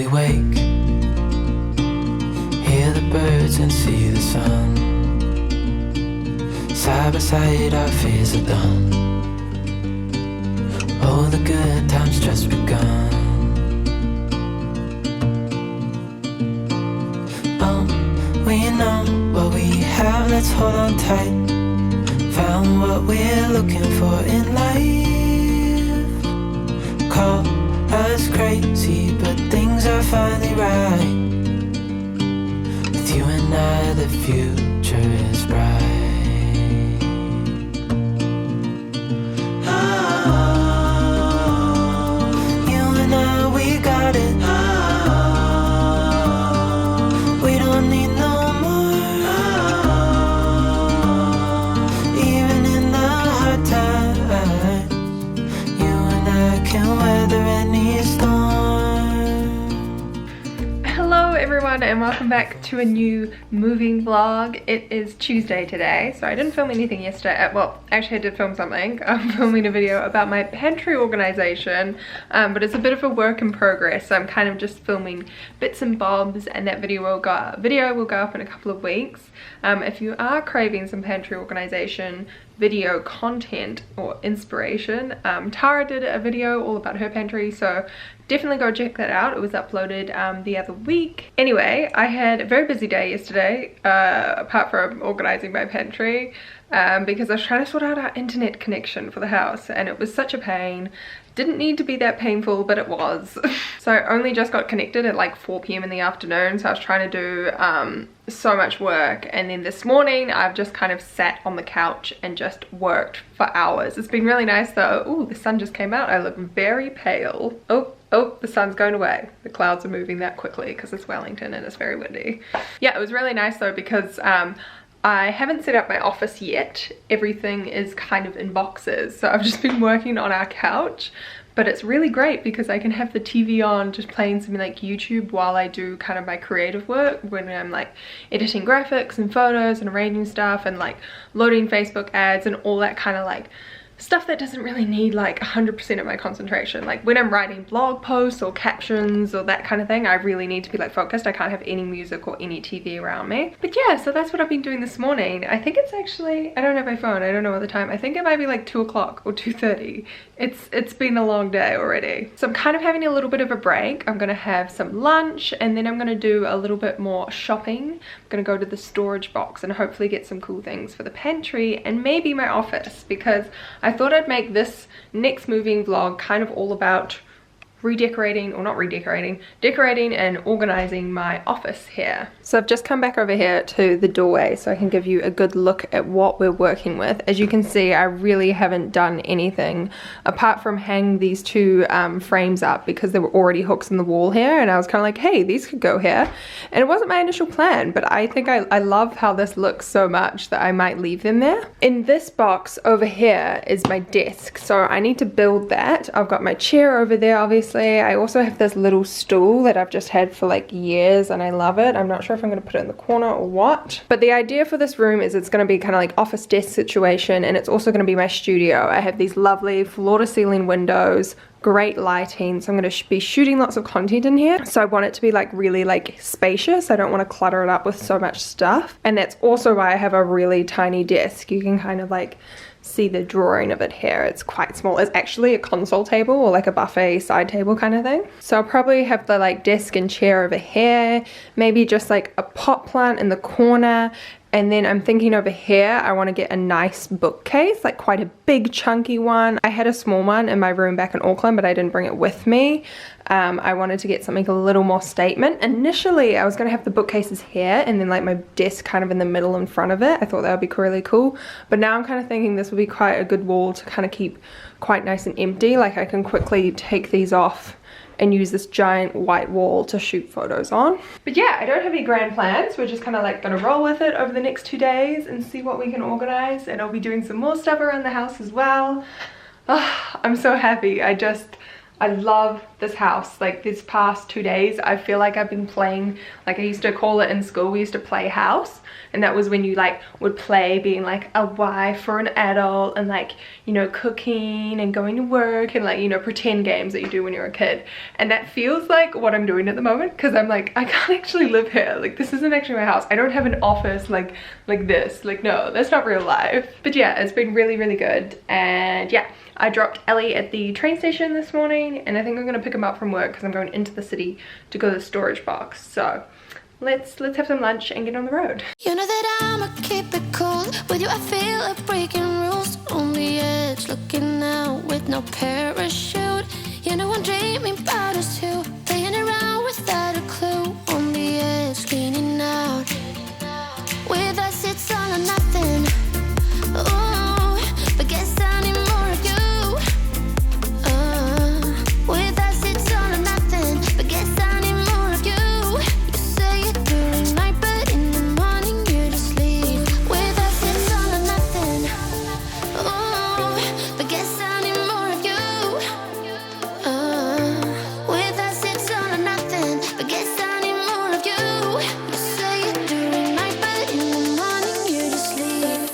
we wake, hear the birds and see the sun. Side by side our fears are done. Oh, the good times just begun. Oh, we know what we have, let's hold on tight. Found what we're looking for in life. Call us crazy, but things are finally right. With you and I, the future is bright. And welcome back to a new moving vlog. It is Tuesday today, so I didn't film anything yesterday. Well, actually I did film something. I'm filming a video about my pantry organization, but it's a bit of a work in progress, so I'm kind of just filming bits and bobs, and that video will go up in a couple of weeks. If you are craving some pantry organization video content or inspiration, Tara did a video all about her pantry, so definitely go check that out. It was uploaded the other week. Anyway, I had a very busy day yesterday, apart from organizing my pantry, because I was trying to sort out our internet connection for the house, and it was such a pain. Didn't need to be that painful, but it was. So I only just got connected at like 4 p.m. in the afternoon, so I was trying to do so much work, and then this morning I've just kind of sat on the couch and just worked for hours. It's been really nice though. Oh, the sun just came out. I look very pale. Oh, the sun's going away. The clouds are moving that quickly because it's Wellington and it's very windy. Yeah, it was really nice though, because I haven't set up my office yet. Everything is kind of in boxes, so I've just been working on our couch, but it's really great because I can have the TV on just playing something like YouTube while I do kind of my creative work, when I'm like editing graphics and photos and arranging stuff and like loading Facebook ads and all that kind of like stuff that doesn't really need like 100% of my concentration. Like when I'm writing blog posts or captions or that kind of thing, I really need to be like focused. I can't have any music or any TV around me. But yeah, so that's what I've been doing this morning. I think it's actually, I don't have my phone, I don't know what the time. I think it might be like 2 o'clock or 2:30. It's been a long day already. So I'm kind of having a little bit of a break. I'm gonna have some lunch, and then I'm gonna do a little bit more shopping. I'm gonna go to the storage box and hopefully get some cool things for the pantry and maybe my office, because I thought I'd make this next moving vlog kind of all about redecorating, or not redecorating, decorating and organizing my office here. So I've just come back over here to the doorway so I can give you a good look at what we're working with. As you can see, I really haven't done anything apart from hang these two frames up because there were already hooks in the wall here, and I was kind of like, hey, these could go here. And it wasn't my initial plan, but I think I love how this looks so much that I might leave them there. In this box over here is my desk, so I need to build that. I've got my chair over there, obviously. I also have this little stool that I've just had for like years and I love it. I'm not sure if I'm going to put it in the corner or what. But the idea for this room is it's going to be kind of like office desk situation, and it's also going to be my studio. I have these lovely floor to ceiling windows, great lighting, so I'm going to be shooting lots of content in here. So I want it to be like really like spacious. I don't want to clutter it up with so much stuff. And that's also why I have a really tiny desk. You can kind of like see the drawing of it here. It's quite small. It's actually a console table or like a buffet side table kind of thing. So I'll probably have the like desk and chair over here, maybe just like a pot plant in the corner. And then I'm thinking over here, I want to get a nice bookcase, like quite a big chunky one. I had a small one in my room back in Auckland, but I didn't bring it with me. I wanted to get something a little more statement. Initially, I was going to have the bookcases here and then like my desk kind of in the middle in front of it. I thought that would be really cool. But now I'm kind of thinking this would be quite a good wall to kind of keep quite nice and empty. Like I can quickly take these off and use this giant white wall to shoot photos on. But yeah, I don't have any grand plans. We're just kind of like gonna roll with it over the next 2 days and see what we can organize, and I'll be doing some more stuff around the house as well. I'm so happy. I love this house. Like these past 2 days I feel like I've been playing, like I used to call it in school, we used to play house, and that was when you like would play being like a wife or an adult and like, you know, cooking and going to work and like, you know, pretend games that you do when you're a kid. And that feels like what I'm doing at the moment, because I'm like, I can't actually live here. Like this isn't actually my house. I don't have an office like this. Like no, that's not real life. But yeah, it's been really, really good. And yeah, I dropped Ellie at the train station this morning, and I think I'm gonna pick him up from work because I'm going into the city to go to the storage box. So let's have some lunch and get on the road. You know that I'ma keep it cool. With you I feel like breaking rules. On the edge, looking out with no parachute. You know I'm dreaming about us two, playing around without a clue. On the edge, leaning out. With us it's all or nothing. Ooh, but guess I need more of you. With us it's all or nothing, but guess I need more of you. You say it during night, but in the morning you just leave. With us it's all or nothing. Ooh, but guess I need more of you. With us it's all or nothing, but guess I need more of you. You say it during night, but in the morning you just leave.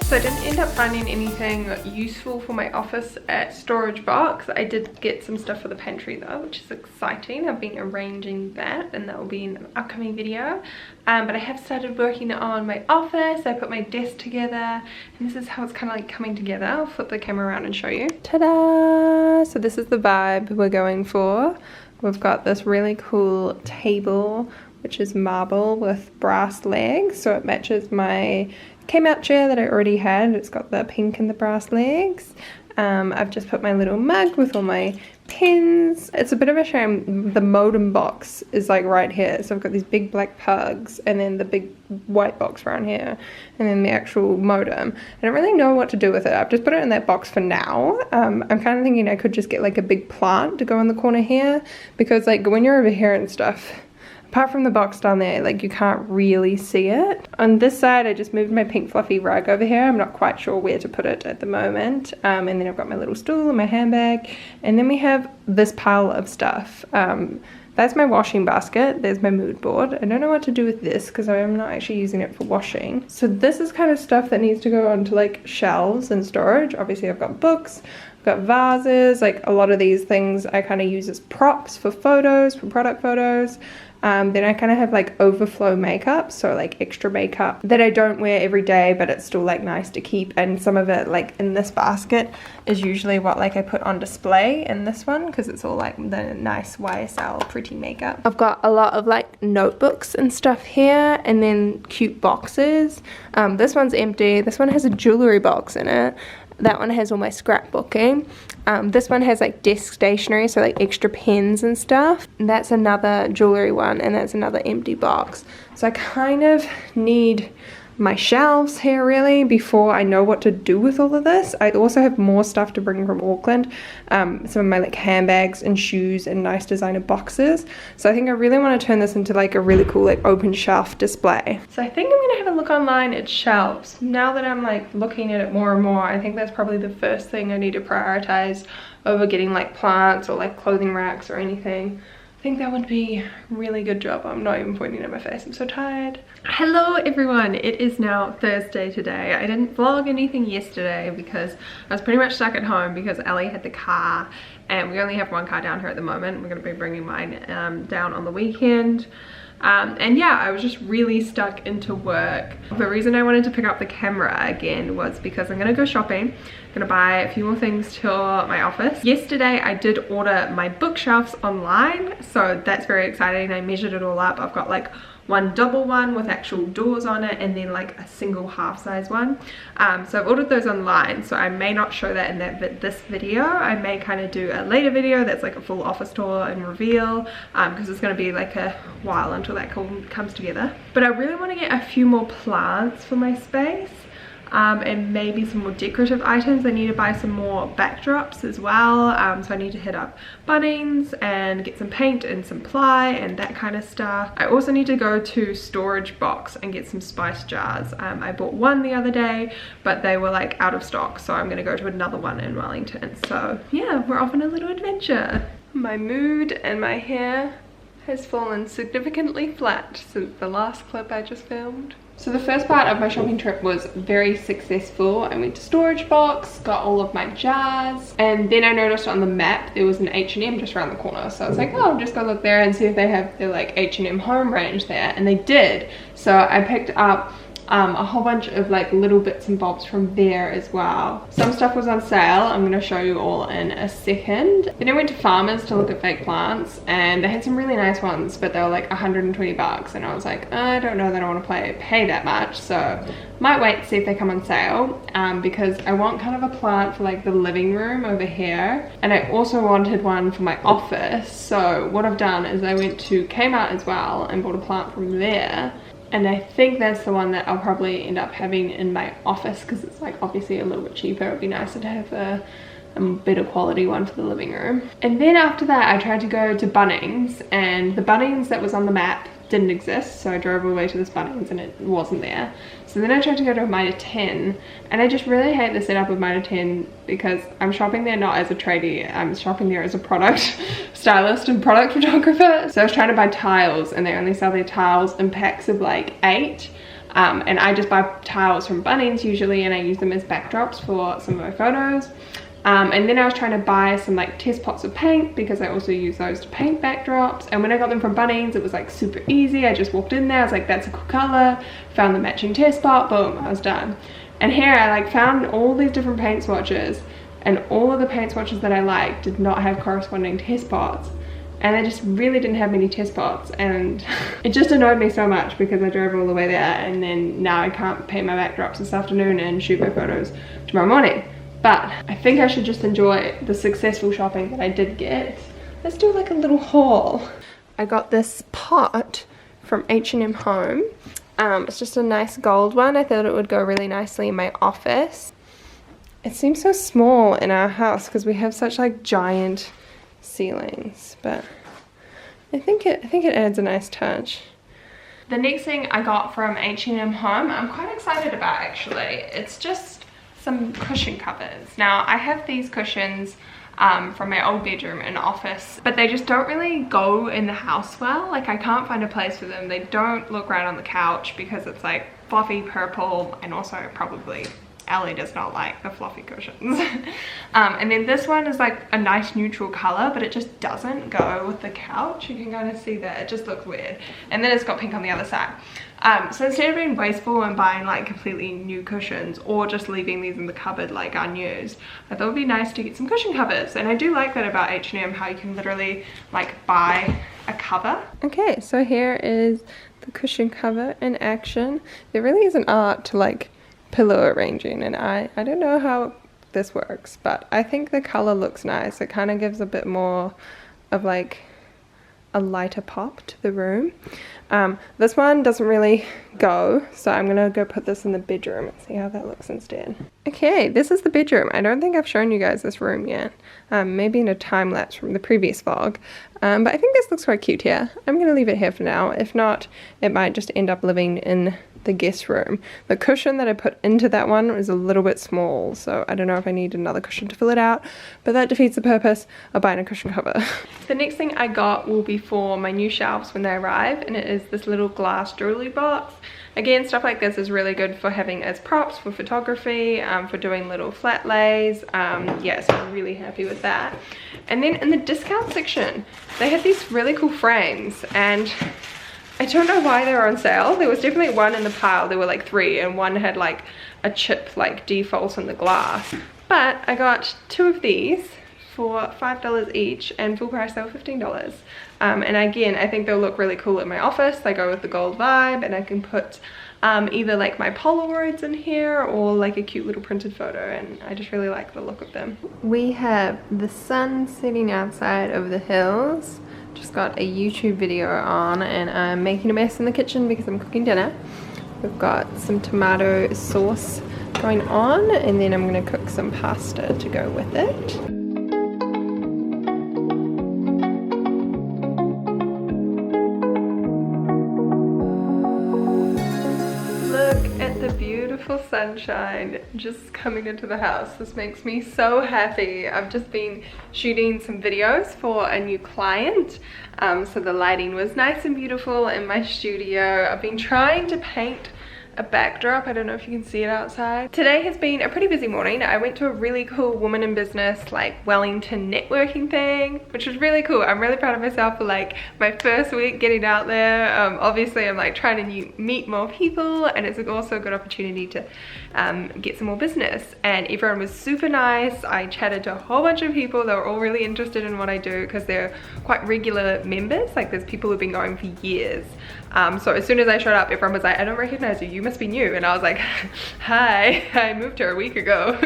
So I didn't end up finding anything useful for my office at storage box. I did get some stuff for the pantry though, which is exciting. I've been arranging that, and that will be in an upcoming video. But I have started working on my office. I put my desk together, and this is how it's kind of like coming together. I'll flip the camera around and show you. Ta-da! So this is the vibe we're going for. We've got this really cool table, which is marble with brass legs, so it matches my came-out chair that I already had. It's got the pink and the brass legs. I've just put my little mug with all my pens. It's a bit of a shame the modem box is like right here, so I've got these big black pugs and then the big white box around here, and then the actual modem. I don't really know what to do with it. I've just put it in that box for now. I'm kind of thinking I could just get like a big plant to go in the corner here, because like when you're over here and stuff, apart from the box down there, like you can't really see it. On this side, I just moved my pink fluffy rug over here. I'm not quite sure where to put it at the moment. And then I've got my little stool and my handbag. And then we have this pile of stuff. That's my washing basket. There's my mood board. I don't know what to do with this because I'm not actually using it for washing. So this is kind of stuff that needs to go onto like shelves and storage. Obviously I've got books, I've got vases, like a lot of these things I kind of use as props for photos, for product photos. Then I kind of have like overflow makeup, so like extra makeup that I don't wear every day, but it's still like nice to keep. And some of it like in this basket is usually what like I put on display in this one, because it's all like the nice YSL pretty makeup. I've got a lot of like notebooks and stuff here, and then cute boxes. This one's empty. This one has a jewelry box in it. That one has all my scrapbooking. This one has like desk stationery, so like extra pens and stuff. And that's another jewelry one, and that's another empty box. So I kind of need my shelves here really before I know what to do with all of this. I also have more stuff to bring from Auckland, some of my like handbags and shoes and nice designer boxes. So I think I really want to turn this into like a really cool like open shelf display. So I think I'm gonna have a look online at shelves. Now that I'm like looking at it more and more, I think that's probably the first thing I need to prioritize over getting like plants or like clothing racks or anything. I think that would be a really good job. I'm not even pointing at my face, I'm so tired. Hello everyone, it is now Thursday today. I didn't vlog anything yesterday because I was pretty much stuck at home because Ellie had the car, and we only have one car down here at the moment. We're going to be bringing mine down on the weekend. And yeah, I was just really stuck into work. The reason I wanted to pick up the camera again was because I'm gonna go shopping. I'm gonna buy a few more things to my office. Yesterday I did order my bookshelves online, so that's very exciting. I measured it all up. I've got like one double one with actual doors on it, and then like a single half size one. So I've ordered those online, so I may not show that in this video. I may kind of do a later video that's like a full office tour and reveal, because it's going to be like a while until that comes together. But I really want to get a few more plants for my space. and maybe some more decorative items. I need to buy some more backdrops as well, so I need to hit up Bunnings and get some paint and some ply and that kind of stuff. I also need to go to Storage Box and get some spice jars. I bought one the other day, but they were like out of stock, so I'm gonna go to another one in Wellington. So yeah, we're off on a little adventure. My mood and my hair has fallen significantly flat since the last clip I just filmed. So the first part of my shopping trip was very successful. I went to Storage Box, got all of my jars, and then I noticed on the map there was an H&M just around the corner. So I was like, oh, I'll just go look there and see if they have their like H&M home range there, and they did. So I picked up a whole bunch of like little bits and bobs from there as well. Some stuff was on sale. I'm going to show you all in a second. Then I went to Farmers to look at fake plants, and they had some really nice ones, but they were like 120 bucks, and I was like, I don't know that I want to pay that much, so might wait to see if they come on sale, because I want kind of a plant for like the living room over here, and I also wanted one for my office. So what I've done is I went to Kmart as well and bought a plant from there. And I think that's the one that I'll probably end up having in my office, because it's like obviously a little bit cheaper. It would be nicer to have a better quality one for the living room. And then after that I tried to go to Bunnings, and the Bunnings that was on the map didn't exist, so I drove all the way to this Bunnings and it wasn't there. So then I tried to go to a Mitre 10, and I just really hate the setup of Mitre 10 because I'm shopping there not as a tradie, I'm shopping there as a product stylist and product photographer. So I was trying to buy tiles, and they only sell their tiles in packs of like 8. And I just buy tiles from Bunnings usually, and I use them as backdrops for some of my photos. And then I was trying to buy some like test pots of paint, because I also use those to paint backdrops. And when I got them from Bunnings, it was like super easy. I just walked in there, I was like, that's a cool color, found the matching test pot, boom, I was done. And here I like found all these different paint swatches, and all of the paint swatches that I liked did not have corresponding test pots. And I just really didn't have many test pots, and it just annoyed me so much because I drove all the way there, and then now I can't paint my backdrops this afternoon and shoot my photos tomorrow morning. But I think I should just enjoy the successful shopping that I did get. Let's do like a little haul. I got this pot from H&M Home. It's just a nice gold one. I thought it would go really nicely in my office. It seems so small in our house because we have such like giant ceilings, but I think it adds a nice touch. The next thing I got from H&M Home, I'm quite excited about actually. It's just some cushion covers. Now I have these cushions from my old bedroom and office, but they just don't really go in the house well. Like I can't find a place for them. They don't look right on the couch because it's like fluffy purple, and also probably Ellie does not like the fluffy cushions. And then this one is like a nice neutral color, but it just doesn't go with the couch. You can kind of see that it just looks weird. And then it's got pink on the other side. So instead of being wasteful and buying like completely new cushions, or just leaving these in the cupboard like unused, I thought it would be nice to get some cushion covers. And I do like that about H&M, how you can literally like buy a cover. Okay, so here is the cushion cover in action. There really is an art to like pillow arranging, and I don't know how this works, but I think the color looks nice. It kind of gives a bit more of like a lighter pop to the room. This one doesn't really go, so I'm gonna go put this in the bedroom and see how that looks instead. Okay, this is the bedroom. I don't think I've shown you guys this room yet. Maybe in a time lapse from the previous vlog, but I think this looks quite cute here. I'm gonna leave it here for now. If not, it might just end up living in the guest room. The cushion that I put into that one was a little bit small, so I don't know if I need another cushion to fill it out, but that defeats the purpose of buying a cushion cover. The next thing I got will be for my new shelves when they arrive, and it is this little glass jewelry box. Again, stuff like this is really good for having as props for photography, for doing little flat lays. Yeah, so I'm really happy with that. And then in the discount section, they had these really cool frames, and I don't know why they were on sale. There was definitely one in the pile. There were like 3, and one had like a chip like default in the glass. But I got 2 of these for $5 each, and full price they were $15. And again, I think they'll look really cool in my office. They go with the gold vibe, and I can put either like my Polaroids in here or like a cute little printed photo, and I just really like the look of them. We have the sun setting outside over the hills. Just got a YouTube video on, and I'm making a mess in the kitchen because I'm cooking dinner. We've got some tomato sauce going on, and then I'm gonna cook some pasta to go with it. Beautiful sunshine just coming into the house. This makes me so happy. I've just been shooting some videos for a new client, so the lighting was nice and beautiful in my studio. I've been trying to paint a backdrop. I don't know if you can see it outside. Today has been a pretty busy morning. I went to a really cool woman in business like Wellington networking thing, which was really cool. I'm really proud of myself for like my first week getting out there. Obviously I'm like trying to meet more people, and it's also a good opportunity to get some more business, and everyone was super nice. I chatted to a whole bunch of people. They were all really interested in what I do because they're quite regular members. Like there's people who've been going for years. So as soon as I showed up, everyone was like, I don't recognize you, you must be new. And I was like, hi, I moved here a week ago.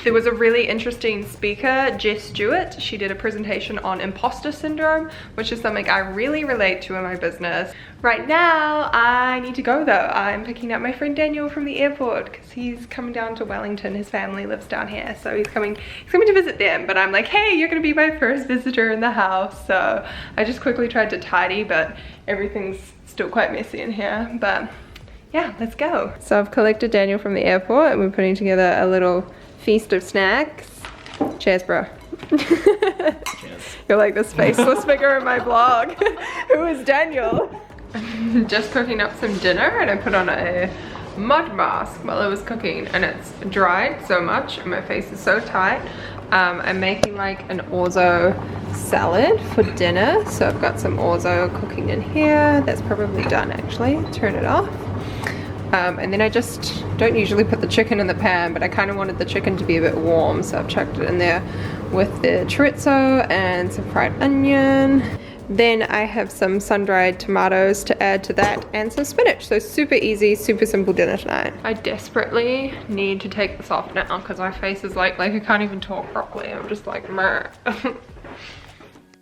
There was a really interesting speaker, Jess Stewart. She did a presentation on imposter syndrome, which is something I really relate to in my business. Right now, I need to go though. I'm picking up my friend Daniel from the airport because he's coming down to Wellington. His family lives down here, so he's coming to visit them. But I'm like, hey, you're gonna be my first visitor in the house. So I just quickly tried to tidy, but everything's still quite messy in here. But yeah, let's go. So I've collected Daniel from the airport and we're putting together a little feast of snacks. Cheers, bro. Cheers. You're like this faceless figure in my blog. Who is Daniel? Just cooking up some dinner, and I put on a mud mask while I was cooking, and it's dried so much and my face is so tight. I'm making like an orzo salad for dinner, so I've got some orzo cooking in here. That's probably done actually. Turn it off. And then I just don't usually put the chicken in the pan, but I kind of wanted the chicken to be a bit warm, so I've chucked it in there with the chorizo and some fried onion. Then I have some sun-dried tomatoes to add to that, and some spinach. So super easy, super simple dinner tonight. I desperately need to take this off now because my face is like I can't even talk properly. I'm just like, meh.